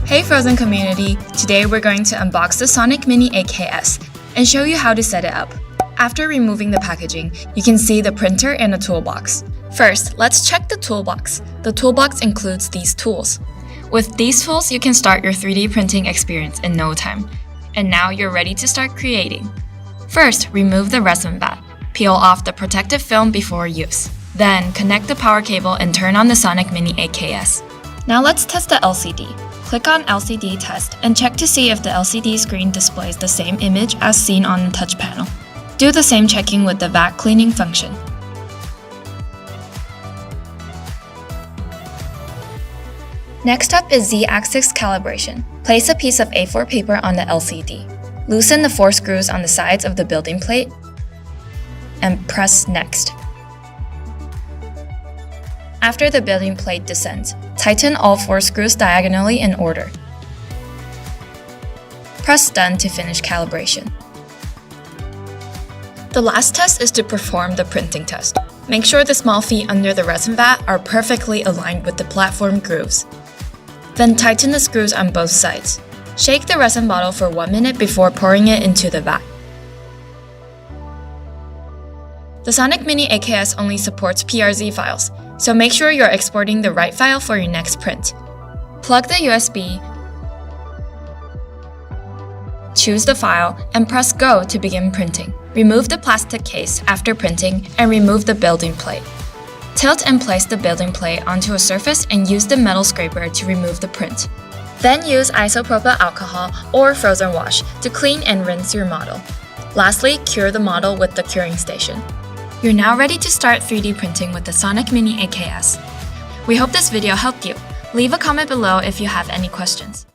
Hey Frozen community, today we're going to unbox the Sonic Mini AKS and show you how to set it up. After removing the packaging, you can see the printer and a toolbox. First, let's check the toolbox. The toolbox includes these tools. With these tools, you can start your 3D printing experience in no time. And now you're ready to start creating. First, remove the resin vat. Peel off the protective film before use. Then, connect the power cable and turn on the Sonic Mini AKS. Now let's test the LCD. Click on LCD Test and check to see if the LCD screen displays the same image as seen on the touch panel. Do the same checking with the vat cleaning function. Next up is Z-Axis calibration. Place a piece of A4 paper on the LCD. Loosen the 4 screws on the sides of the building plate and press Next. After the building plate descends, tighten all 4 screws diagonally in order. Press Done to finish calibration. The last test is to perform the printing test. Make sure the small feet under the resin vat are perfectly aligned with the platform grooves. Then tighten the screws on both sides. Shake the resin bottle for 1 minute before pouring it into the vat. The Sonic Mini AKS only supports PRZ files, so make sure you're exporting the right file for your next print. Plug the USB, choose the file, and press Go to begin printing. Remove the plastic case after printing and remove the building plate. Tilt and place the building plate onto a surface and use the metal scraper to remove the print. Then use isopropyl alcohol or frozen wash to clean and rinse your model. Lastly, cure the model with the curing station. You're now ready to start 3D printing with the Sonic Mini AKS. We hope this video helped you. Leave a comment below if you have any questions.